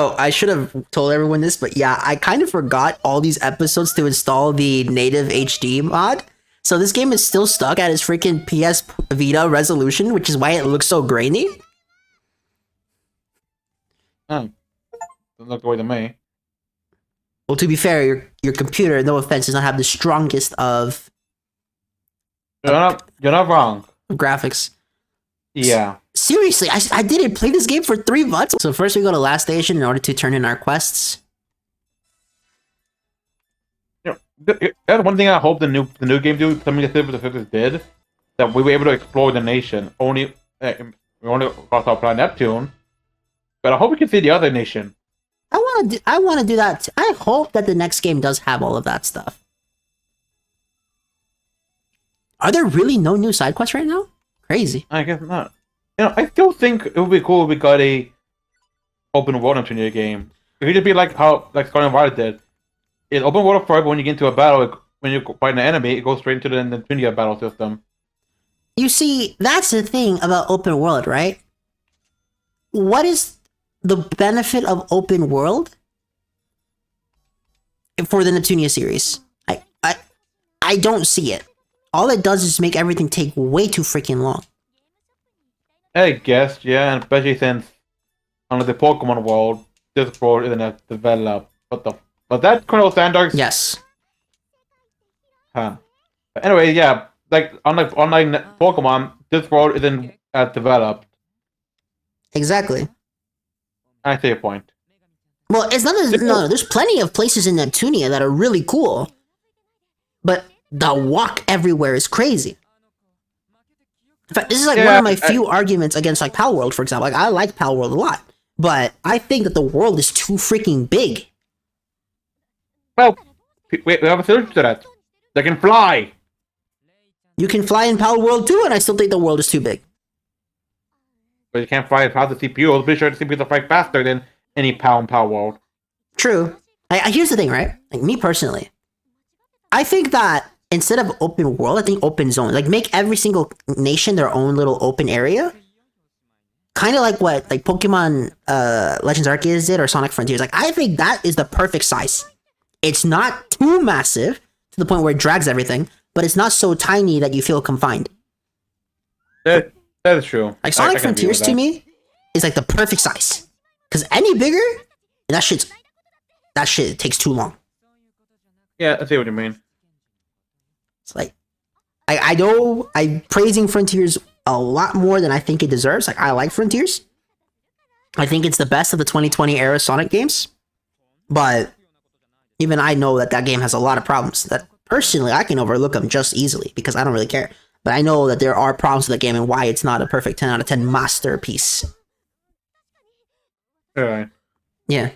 Oh, I should have told everyone this, but yeah, I kind of forgot all these episodes to install the native HD mod. So this game is still stuck at its freaking PS Vita resolution, which is why it looks so grainy. Doesn't look the way to me. Well, to be fair, your computer, no offense, does not have the strongest of You're not wrong. graphics. Yeah. Seriously, I didn't play this game for 3 months. So first we go to last station in order to turn in our quests. That's one thing I hope the new game do something that the Sisters did, that we were able to explore the nation. We only crossed our planet Neptune, but I hope we can see the other nation. I want to do that. I hope that the next game does have all of that stuff. Are there really no new side quests right now? Crazy. I guess not. I still think it would be cool if we got a open world Neptunia game. It could just be like how Scarlet Violet did. It's open world forever. When you get into a battle, when you fight an enemy, it goes straight into the Neptunia battle system. You see, that's the thing about open world, right? What is the benefit of open world for the Neptunia series? I don't see it. All it does is make everything take way too freaking long. I guess, yeah, and especially since on the Pokemon world, this world isn't developed. But that Colonel Sanders? Yes. Huh. But anyway, yeah, like unlike online Pokemon, this world isn't as developed. Exactly. I see your point. Well, it's not. No, there's plenty of places in Neptunia that are really cool, but the walk everywhere is crazy. In fact, this is like one of my few arguments against like Pal World, for example. Like I like Pal World a lot, but I think that the world is too freaking big. Well, we have a solution to that. They can fly. You can fly in Pal World too, and I still think the world is too big. But you can't fly past the CPU. I'm pretty sure the CPU will fly faster than any Pal in Pal World. True. Here's the thing, right? Like me personally, I think that instead of open world, I think open zone. Like make every single nation their own little open area. Kind of like what like Pokemon Legends Arceus did or Sonic Frontiers. Like I think that is the perfect size. It's not too massive to the point where it drags everything, but it's not so tiny that you feel confined. That is true. Like Sonic Frontiers to me is like the perfect size. Because any bigger, that shit takes too long. Yeah, I see what you mean. It's like I know I'm praising Frontiers a lot more than I think it deserves. Like I like Frontiers. I think it's the best of the 2020 era Sonic games. But even I know that game has a lot of problems that personally I can overlook them just easily because I don't really care. But I know that there are problems with the game and why it's not a perfect 10 out of 10 masterpiece. Alright. Yeah.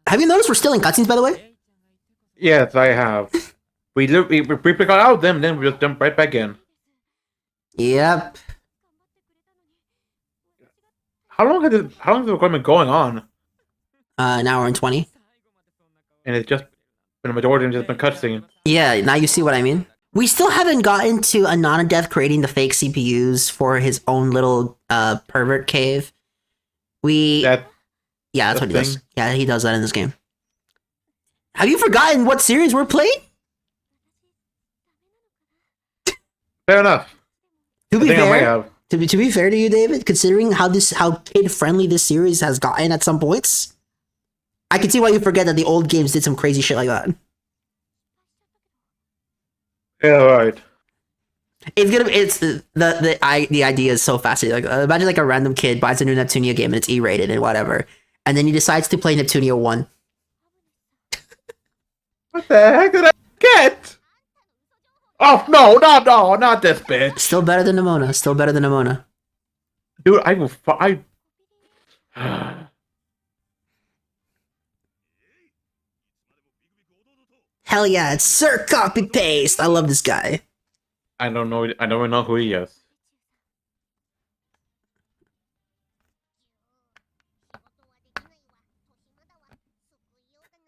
Have you noticed we're still in cutscenes, by the way? Yes, I have. we briefly got out of them, then we just jump right back in. Yep. How long has the recording been going on? An hour and 20. And it's just been a majority of just been cutscene. Yeah, now you see what I mean? We still haven't gotten to Anonadeth creating the fake CPUs for his own little pervert cave. Yeah, that's what he does. Yeah, he does that in this game. Have you forgotten what series we're playing? Fair enough. To be fair to you, David, considering how kid friendly this series has gotten at some points, I can see why you forget that the old games did some crazy shit like that. Yeah, right. It's the idea is so fascinating. Like imagine like a random kid buys a new Neptunia game and it's E-rated and whatever, and then he decides to play Neptunia 1. What the heck did I get? Oh no, not this bitch. Still better than Nimona. Dude, I Hell yeah, it's Sir Copy Paste. I love this guy. I don't even know who he is.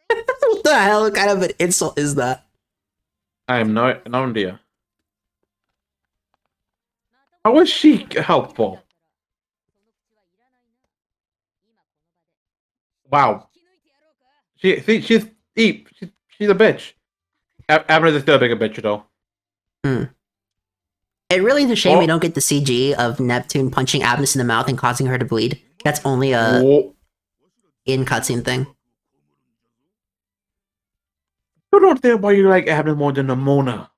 What the hell? What kind of an insult is that? I have no idea. How is she helpful? Wow. She's deep. She's a bitch. Abner is still a bigger bitch though. It really is a shame we Oh, don't get the CG of Neptune punching Abnus in the mouth and causing her to bleed. That's only a oh. in cutscene thing. You don't think why you like Abner more than Ramona.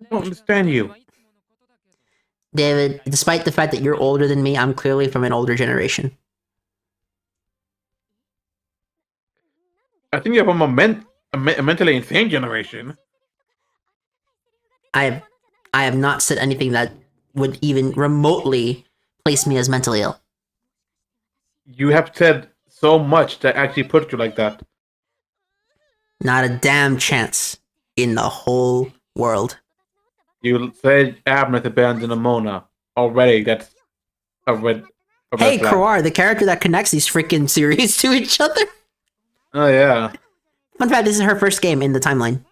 I don't understand you. David, despite the fact that you're older than me, I'm clearly from an older generation. I think you're from a mentally insane generation. I have not said anything that would even remotely place me as mentally ill. You have said so much that actually put you like that. Not a damn chance in the whole world. You said Abner abandoned Ramona. Already, that's a red Hey, flag. Kroar, the character that connects these freaking series to each other. Oh, yeah. Fun fact, this is her first game in the timeline.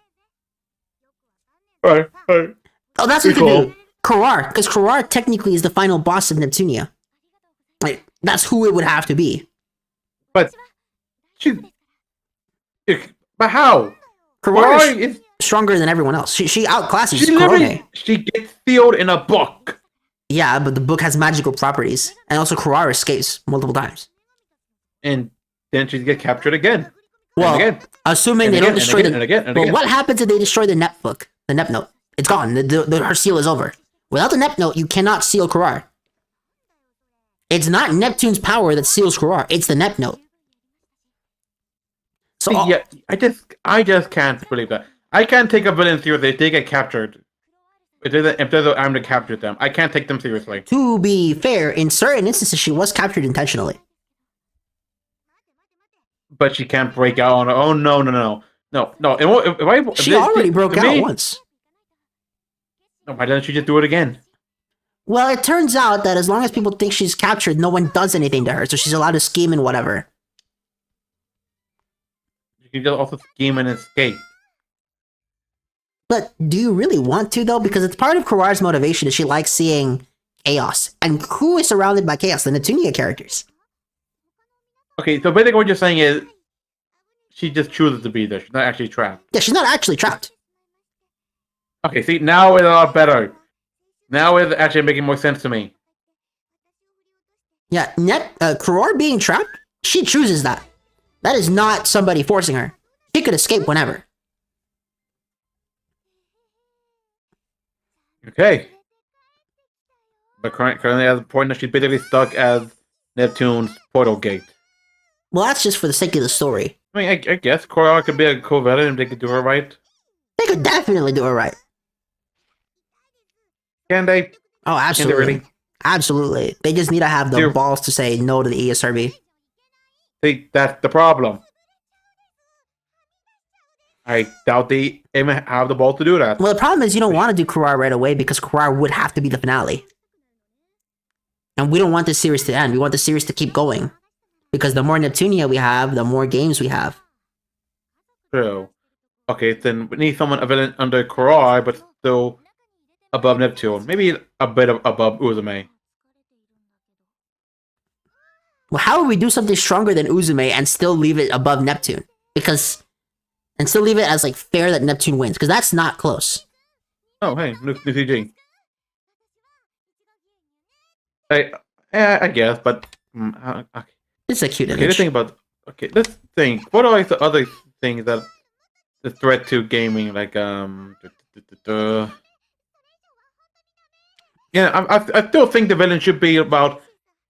Alright. Oh, that's what you do. Kroar, because Kroar technically is the final boss of Neptunia. Like, that's who it would have to be. But but how? Kroar is stronger than everyone else. She outclasses Korone. She gets sealed in a book. Yeah, but the book has magical properties. And also Kroar escapes multiple times. And then she gets captured again. Well, again. Assuming they don't destroy the... again. Well, what happens if they destroy the Nep book? The Nep note. It's gone. Her seal is over. Without the Nep note, you cannot seal Kroar. It's not Neptune's power that seals Kroar. It's the Nep note. So yeah, I just can't believe that. I can't take a villain seriously if they get captured. If I'm to capture them, I can't take them seriously. To be fair, in certain instances, she was captured intentionally. But she can't break out on her own. No. She already broke out once. No, why doesn't she just do it again? Well, it turns out that as long as people think she's captured, no one does anything to her, so she's allowed to scheme and whatever. You can just also scheme and escape. But do you really want to, though? Because it's part of Kroar's motivation is she likes seeing chaos. And who is surrounded by chaos? The Neptunia characters. Okay, so basically what you're saying is she just chooses to be there. She's not actually trapped. Yeah, she's not actually trapped. Okay, see, now it's a lot better. Now it's actually making more sense to me. Yeah, Kroar being trapped, she chooses that. That is not somebody forcing her. She could escape whenever. Okay. But currently at the point that she's basically stuck as Neptune's portal gate. Well, that's just for the sake of the story. I mean, I guess Korra could be a cool villain if they could do her right. They could definitely do it right. Can they? Oh, absolutely. Really? Absolutely. They just need to have the balls to say no to the ESRB. See, that's the problem. I doubt they even have the balls to do that. Well, the problem is you don't want to do Kroar right away because Kroar would have to be the finale. And we don't want this series to end. We want the series to keep going. Because the more Neptunia we have, the more games we have. True. Okay, then we need someone a villain under Korra, but still above Neptune. Maybe a bit above Uzume. Well, how would we do something stronger than Uzume and still leave it above Neptune? And still leave it as, like, fair that Neptune wins. Because that's not close. Oh, hey, new CG. I guess, but... okay. It's a cute image. Okay, let's think about... Okay, let's think. What are the other things that... The threat to gaming, like, Yeah, I still think the villain should be about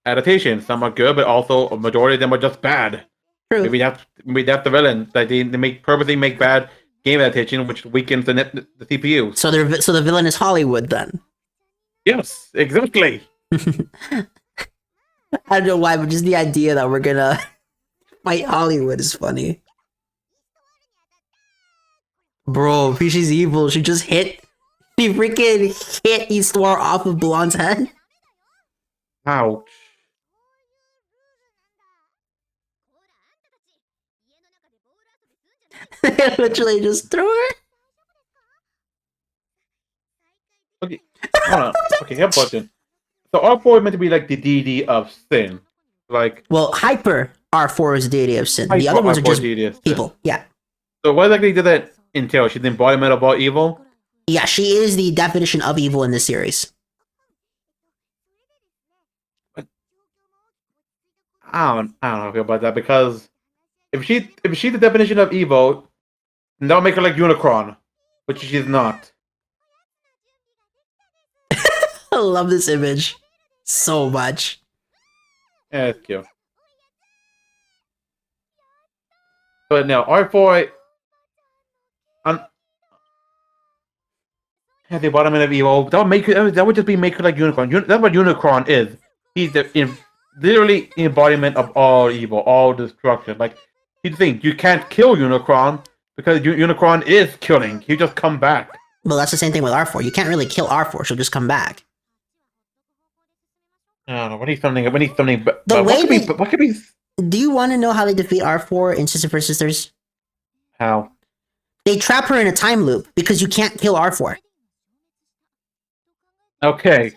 adaptation. Some are good, but also a majority of them are just bad. True. Maybe that's the villain. Like they purposely make bad game adaptation, which weakens the CPU. So the villain is Hollywood then. Yes, exactly. I don't know why, but just the idea that we're gonna fight Hollywood is funny. Bro, she's evil. She just hit. She freaking hit Eastwar off of Blonde's head. Ouch. They literally just threw her. Okay, hold on. Okay, here's a question. So our boy meant to be like the DD of Sin. Like Well, Hyper R4 is the deity of sin. The other Hyper ones are just Hyperdimension. people. Yeah. So what exactly did that entail? She's the embodiment of all evil. Yeah, she is the definition of evil in this series. I don't know how I feel about that because if she's the definition of evil, then that'll make her like Unicron, which she's not. I love this image so much. Yeah, it's cute. But now R4 on the embodiment of evil. That would just be make her like Unicron. That's what Unicron is. He's literally the embodiment of all evil, all destruction. Like you think you can't kill Unicron because Unicron is killing. He just come back. Well, that's the same thing with R4. You can't really kill R4. She'll just come back. I don't know. We need something. But The way what could be? Do you want to know how they defeat R4 in Sister for Sisters? How? They trap her in a time loop because you can't kill R4. Okay.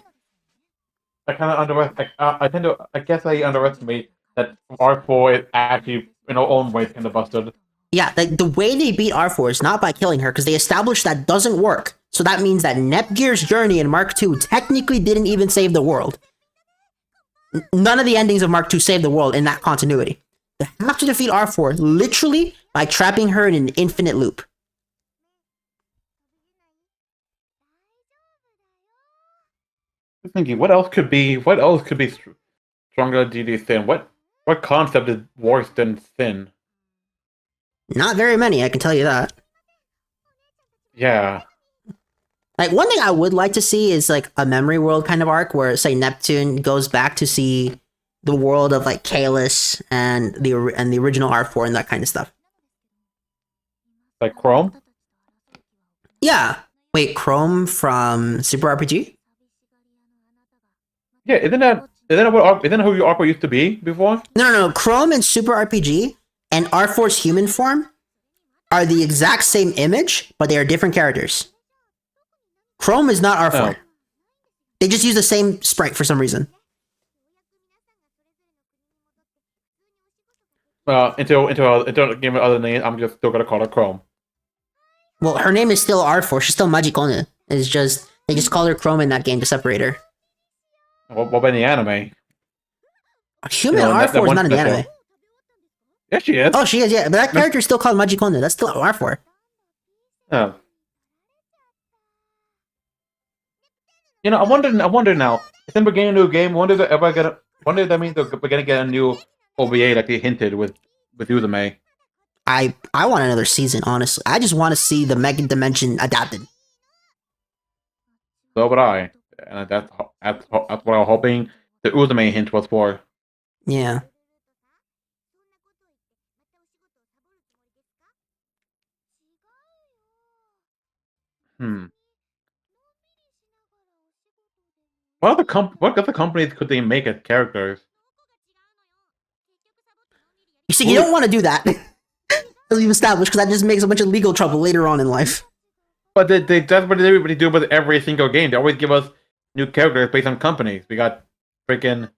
I kind of underestimate. I guess I underestimate that R4 is actually in her own way kind of busted. Yeah, the way they beat R4 is not by killing her, because they established that doesn't work. So that means that Nepgear's journey in Mark II technically didn't even save the world. None of the endings of Mark II saved the world in that continuity. They have to defeat R4 literally by trapping her in an infinite loop. I'm thinking, what else could be stronger than DD Thin? What concept is worse than Thin? Not very many, I can tell you that. Yeah. Like, one thing I would like to see is like a memory world kind of arc where, say, Neptune goes back to see the world of like Kalis and the original R4 and that kind of stuff. Like Chrome? Yeah. Wait, Chrome from Super RPG? Yeah, isn't that who your Aqua used to be before? No. Chrome and Super RPG and R4's human form are the exact same image, but they are different characters. Chrome is not R4. Oh. They just use the same sprite for some reason. Until give it other name, I'm just still gonna call her Chrome. Well, her name is still R4. She's still Magikone. It's just they just call her Chrome in that game to separate her. What about in the anime? Human R4 is not in the anime. Yeah, she is. Oh, she is, yeah. But that character is still called Magikone. That's still R4. Oh. I wonder now. Since we're getting a new game, wonder if that means we're gonna get a new OVA like they hinted with Uzume. I want another season, honestly. I just want to see the Mega Dimension adapted. So would I. And that's what I was hoping the Uzume hint was for. Yeah. What other companies could they make as characters? You see, you don't want to do that. As we've established, because that just makes a bunch of legal trouble later on in life. But that's what everybody do with every single game. They always give us new characters based on companies. We got freaking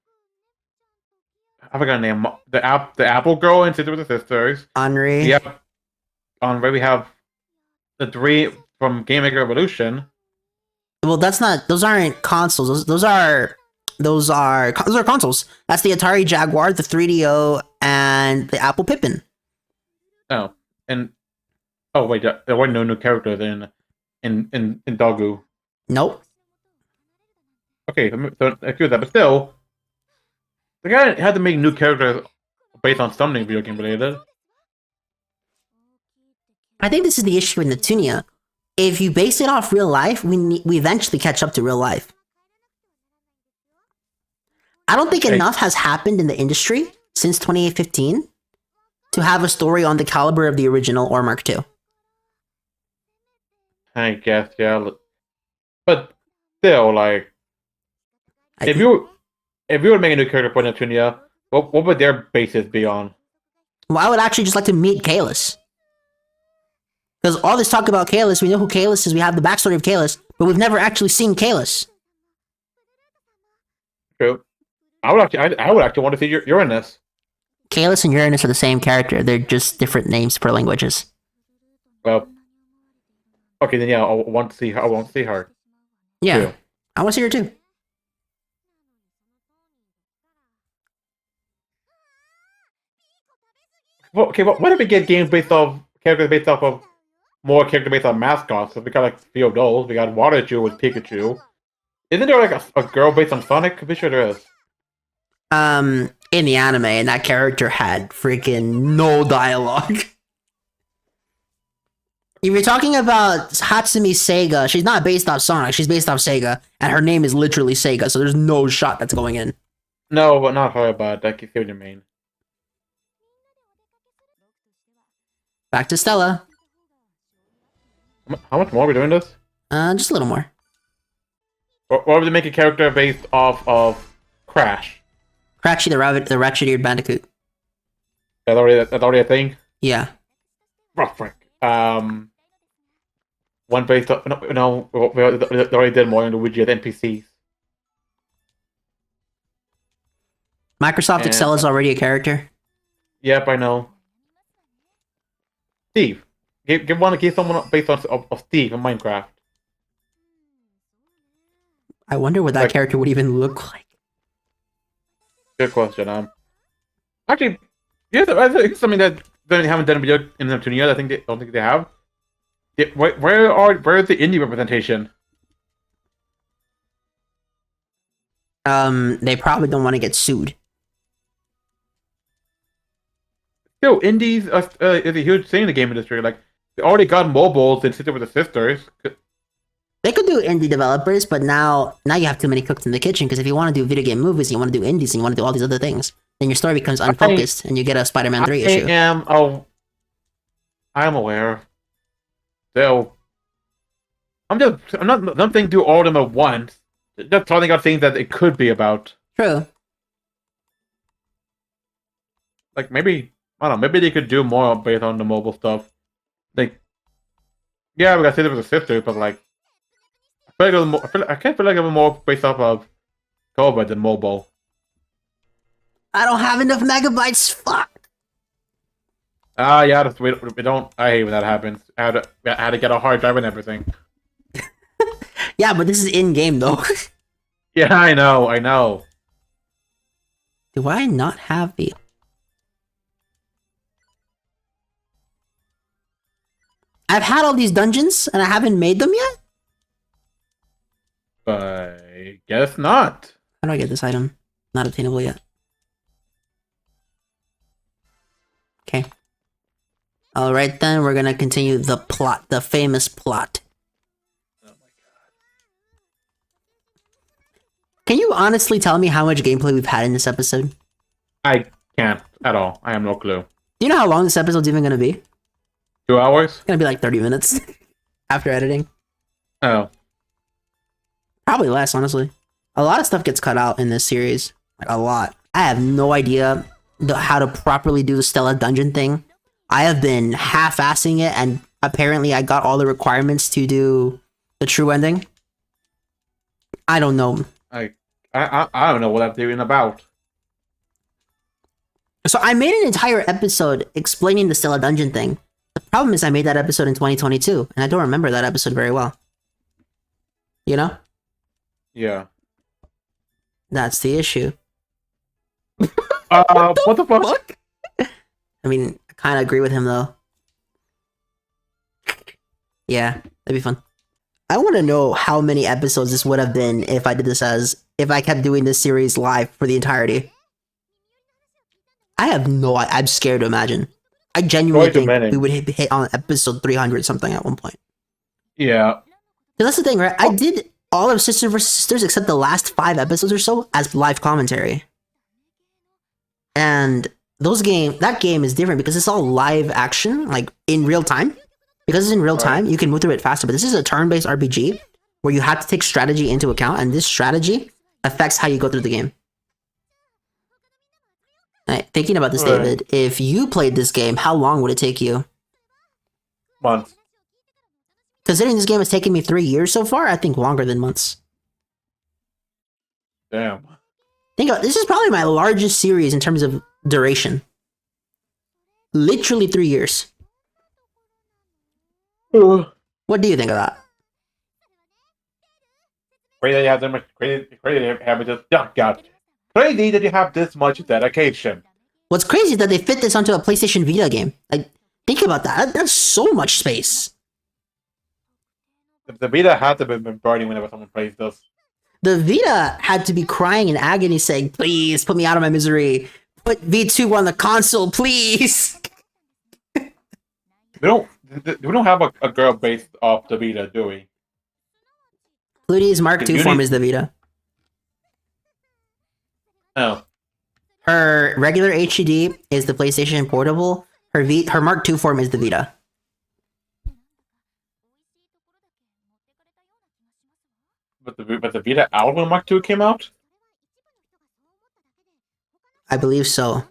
I forgot her name. The Apple Girl and Sister with the Sisters. Henri. Yep. On where we have the three from Game Maker Evolution. Well, that's not. Those aren't consoles. Those are consoles. That's the Atari Jaguar, the 3DO, and the Apple Pippin. Oh, and wait, there were no new characters in Dogu. Nope. Okay, so I feel that, but still, the guy had to make new characters based on something video game related. I think this is the issue in Neptunia. If you base it off real life, we eventually catch up to real life. I don't think enough has happened in the industry since 2015 to have a story on the caliber of the original or Mark II. I guess, yeah. But still, like, if you were making a new character for Neptunia, what would their basis be on? Well, I would actually just like to meet Kalis. Because all this talk about Kalis, we know who Kalis is, we have the backstory of Kalis, but we've never actually seen Kalis. True. I would actually want to see Uranus. Kalis and Uranus are the same character. They're just different names per languages. Well, okay, then yeah, I want to see her. I want to see her. Yeah, Too. I want to see her too. Well, okay, what if we get games based off characters based off of more character based on mascots? So we got like a few of those. We got Waterchu with Pikachu. Isn't there like a girl based on Sonic? I'm pretty sure there is. In the anime, and that character had freaking no dialogue. If you're talking about Hatsumi Sega, she's not based off Sonic, she's based off Sega, and her name is literally Sega, so there's no shot that's going in. No, but not her, but I can see what you mean. Back to Stella. How much more are we doing this? Just a little more. Or would they make a character based off of Crash? Cratchy the ratchet-eared bandicoot. That's already a thing? Yeah. Oh, frick. One based off... No, we already did more in Luigi as NPCs. Microsoft Excel is already a character. Yep, I know. Steve. Give someone based on of Steve in Minecraft. I wonder what that character would even look like. Good question. Actually, yes, I think something that they haven't done a video in Neptunia. I don't think they have. Where is the indie representation? They probably don't want to get sued. Still, indies is a huge thing in the game industry. Like, they already got mobiles and Sister with the Sisters. They could do indie developers, but now you have too many cooks in the kitchen, because if you want to do video game movies, you want to do indies, and you want to do all these other things, then your story becomes unfocused, and you get a Spider-Man 3 issue. I am aware. So, I'm not thinking do all of them at once. Just talking about things that it could be about. True. Like, maybe, I don't know, maybe they could do more based on the mobile stuff. Like, yeah, we got Sister with the Sisters, but like, I feel like it was more based off of COVID than mobile. I don't have enough megabytes. Fuck. Yeah, we don't. I hate when that happens. I had to get a hard drive and everything. Yeah, but this is in game though. Yeah, I know. Do I not have the? I've had all these dungeons and I haven't made them yet. I guess not. How do I get this item? Not obtainable yet. Okay. Alright then, we're gonna continue the plot, the famous plot. Oh my god. Can you honestly tell me how much gameplay we've had in this episode? I can't at all. I have no clue. Do you know how long this episode's even gonna be? 2 hours? It's gonna be like 30 minutes after editing. Oh. Probably less, honestly. A lot of stuff gets cut out in this series. Like, a lot. I have no idea how to properly do the Stella dungeon thing. I have been half-assing it, and apparently I got all the requirements to do the true ending. I don't know. I don't know what I'm doing about. So I made an entire episode explaining the Stella dungeon thing. The problem is I made that episode in 2022, and I don't remember that episode very well. You know? Yeah. That's the issue. What the fuck? I mean, I kind of agree with him, though. Yeah, that'd be fun. I want to know how many episodes this would have been if I did this if I kept doing this series live for the entirety. I have no, I'm scared to imagine. I genuinely think we would hit on episode 300 something at one point. Yeah. That's the thing, right? I did all of Sister vs. Sisters except the last 5 episodes or so as live commentary. And that game is different because it's all live action, like in real time. Because it's in real time, you can move through it faster. But this is a turn-based RPG where you have to take strategy into account, and this strategy affects how you go through the game. Right, thinking about this, David, if you played this game, how long would it take you? Months. Considering this game has taken me 3 years so far, I think longer than months. Damn. This is probably my largest series in terms of duration. Literally 3 years. What do you think of that? Crazy that you have that much crazy that you have just God. Crazy that you have this much dedication. What's crazy is that they fit this onto a PlayStation Vita game. Like, think about that. That's so much space. The Vita had to have been burning whenever someone plays this. The Vita had to be crying in agony saying, please, put me out of my misery. Put V2 on the console, please. We don't have a girl based off the Vita, do we? Flutie's Mark II form is the Vita. Oh. Her regular HUD is the PlayStation Portable. Her Mark II form is the Vita. But the Vita out when Mark II came out? I believe so.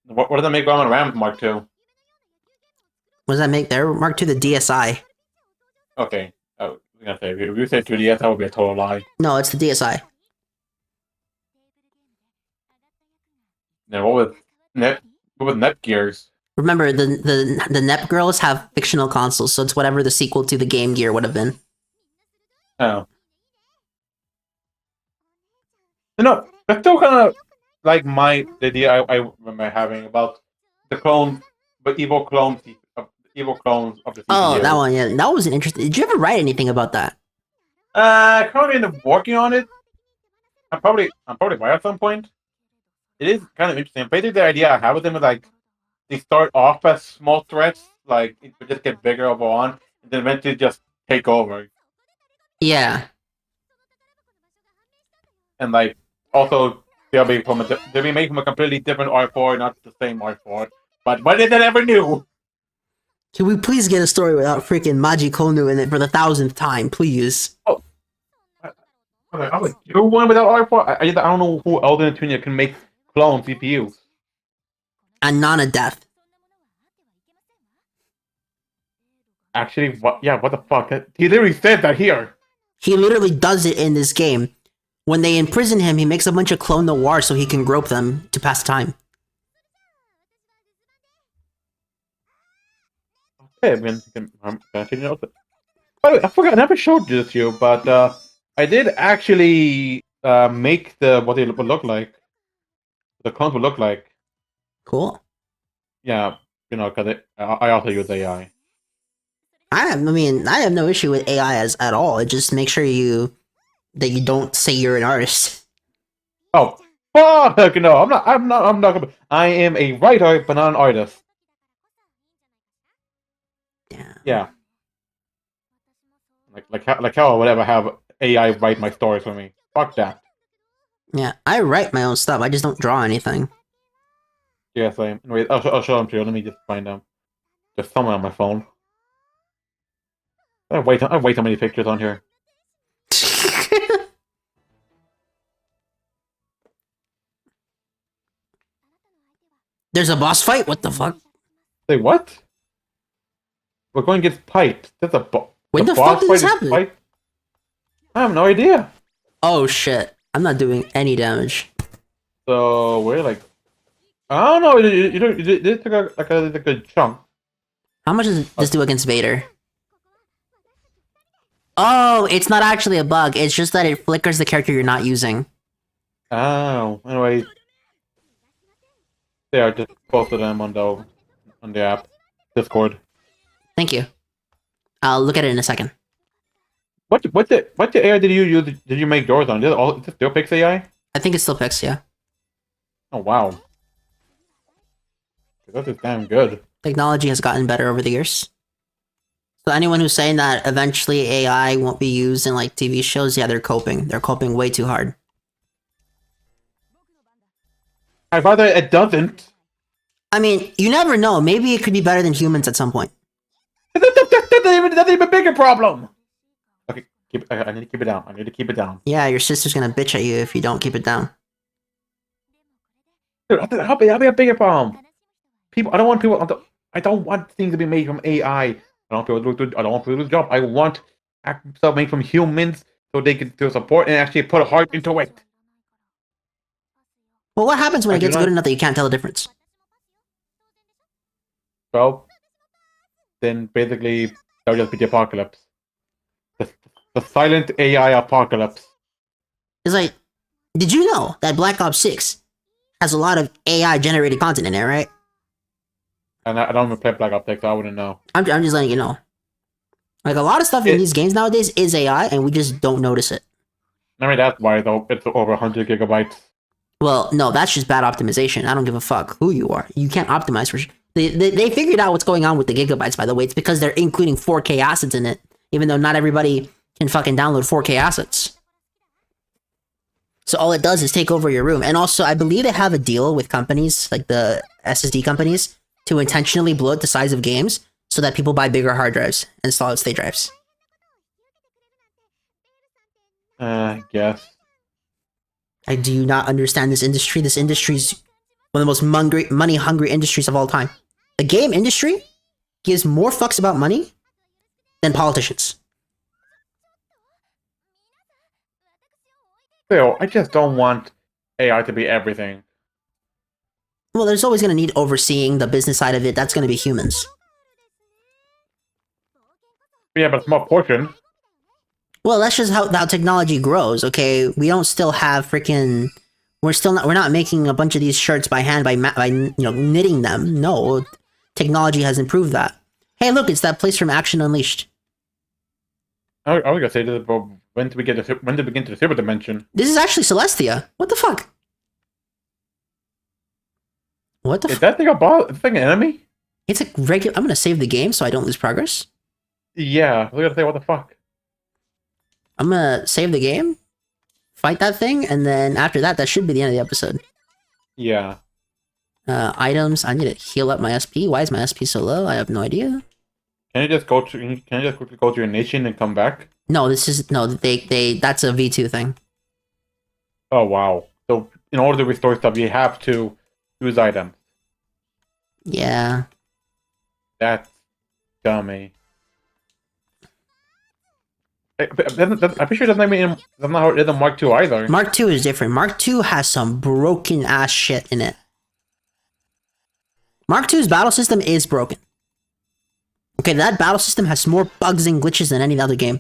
What does that make ROM and RAM with Mark II? What does that make there? Mark II, the DSi. Okay. I was gonna say, if you said 2DS, that would be a total lie. No, it's the DSi. Then what with Netgears? Remember, the NEP girls have fictional consoles, so it's whatever the sequel to the Game Gear would have been. Oh. No, that's still kind of like the idea I remember having about the clone, but evil clones of the CPU. Oh, that one, yeah. That was an interesting. Did you ever write anything about that? Currently end up working on it. I'm probably right at some point. It is kind of interesting. Basically, the idea I have with them is like they start off as small threats, like it would just get bigger over on, and then eventually just take over. Yeah. And like also they'll be made from a completely different R4, not the same R4. But what if they never knew? Can we please get a story without freaking Maji Konu in it for the 1000th time, please? Oh, I would do one without R4. I don't know who else in Neptunia can make clone CPUs. And Nana Death. Actually, what? Yeah, what the fuck? He literally said that here. He literally does it in this game. When they imprison him, he makes a bunch of clone noir so he can grope them to pass time. Okay, I'm gonna continue on. By the way, I forgot. I never showed this to you, but I did actually make what they would look like. The clones would look like. Cool. Yeah, because I also use AI. I have no issue with AI at all. It just make sure that you don't say you're an artist. Oh, fuck no! I'm not gonna. I am a writer, but not an artist. Yeah. Like how I would ever have AI write my stories for me. Fuck that. Yeah, I write my own stuff. I just don't draw anything. Yeah, same. Wait, I'll show them to you. Let me just find them. There's someone on my phone. I have way too many pictures on here. There's a boss fight? What the fuck? Say what? We're going against Piped. That's a when the fuck did this happen? I have no idea. Oh shit. I'm not doing any damage. So we're like, I don't know. You took like a chunk. How much does this do against Vader? Oh, it's not actually a bug. It's just that it flickers the character you're not using. Oh, anyway. They are just both of them on the app, Discord. Thank you. I'll look at it in a second. What the AI did you use? Did you make yours on? Is it still Pix AI? I think it still picks, yeah. Oh wow, that is damn good. Technology has gotten better over the years. So anyone who's saying that eventually AI won't be used in like TV shows, yeah, they're coping. They're coping way too hard. I'd rather it doesn't. I mean, you never know. Maybe it could be better than humans at some point. That's even a bigger problem. Okay, I need to keep it down. I need to keep it down. Yeah, your sister's gonna bitch at you if you don't keep it down. Dude, that'll be a bigger problem. I don't want things to be made from AI. I don't want people to lose job. I want stuff made from humans so they can do support and actually put heart into it. Well, what happens when I it do gets not- good enough that you can't tell the difference? Well, then basically that'll just be the apocalypse. The silent AI apocalypse. It's like, did you know that Black Ops 6 has a lot of AI generated content in there, right? And I don't even play Black Ops 6, so I wouldn't know. I'm just letting you know. Like, a lot of stuff in these games nowadays is AI, and we just don't notice it. I mean, that's why though it's over 100 gigabytes. Well, no, that's just bad optimization. I don't give a fuck who you are. You can't optimize for. They figured out what's going on with the gigabytes. By the way, it's because they're including 4K assets in it, even though not everybody can fucking download 4K assets. So all it does is take over your room. And also, I believe they have a deal with companies like the SSD companies to intentionally bloat the size of games so that people buy bigger hard drives and solid state drives. Guess. I do not understand this industry. This industry's one of the most money-hungry industries of all time. The game industry gives more fucks about money than politicians. Still, I just don't want AI to be everything. Well, there's always going to need overseeing the business side of it. That's going to be humans. Yeah, but a small portion. Well, that's just how technology grows. Okay, we don't still have freaking. We're not making a bunch of these shirts by hand by knitting them. No, technology has improved that. Hey, look, it's that place from Action Unleashed. I was gonna say this, but when did we get to the Hyperdimension? This is actually Celestia. What the fuck? What the? Is that thing a boss? Is that thing an enemy? It's a regular. I'm gonna save the game so I don't lose progress. Yeah, I was gonna say what the fuck. I'm gonna save the game, fight that thing, and then after that, that should be the end of the episode. Yeah. Items. I need to heal up my SP. Why is my SP so low? I have no idea. Can you just quickly go to your nation and come back? No, this is no. They. That's a V2 thing. Oh wow. So in order to restore stuff, you have to use items. Yeah. That's dummy. I'm pretty sure it doesn't mean that's not how it is in Mark II either. Mark II is different. Mark II has some broken ass shit in it. Mark II's battle system is broken. Okay, that battle system has more bugs and glitches than any other game.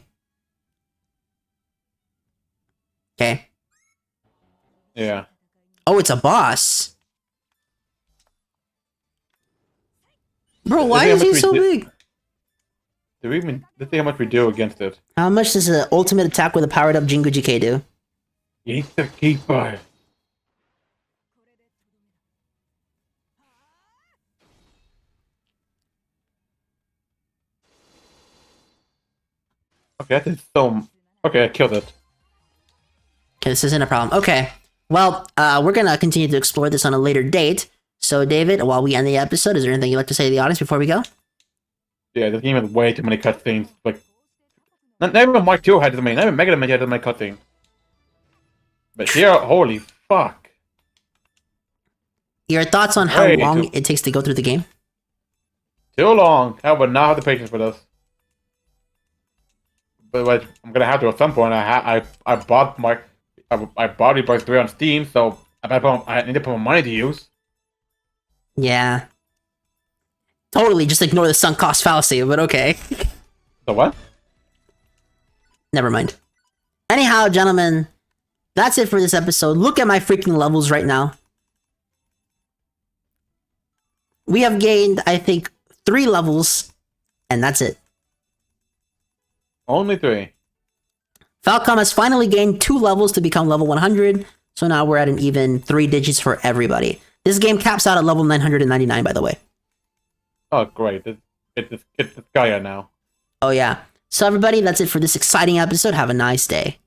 Okay. Yeah. Oh, it's a boss. Bro, why is he so big? Let's see how much we do against it. How much does an ultimate attack with a powered up Jingu GK do? He's the keeper. Okay, that is so. Okay, I killed it. Okay, this isn't a problem. Okay. Well, we're gonna continue to explore this on a later date. So, David, while we end the episode, is there anything you'd like to say to the audience before we go? Yeah, this game has way too many cutscenes. Like, not even Mark II had this many. Not even Mega Man had this many cutscenes. But here, holy fuck! Your thoughts on how long it takes to go through the game? Too long. I would not have the patience for this. But I'm gonna have to at some point. I bought Rebirth 3 on Steam, so I need to put my money to use. Yeah. Totally, just ignore the sunk cost fallacy, but okay. The what? Never mind. Anyhow, gentlemen, that's it for this episode. Look at my freaking levels right now. We have gained, I think, 3 levels, and that's it. Only 3. Falcom has finally gained 2 levels to become level 100, so now we're at an even 3 digits for everybody. This game caps out at level 999, by the way. Oh, great. It's Gaia now. Oh, yeah. So, everybody, that's it for this exciting episode. Have a nice day.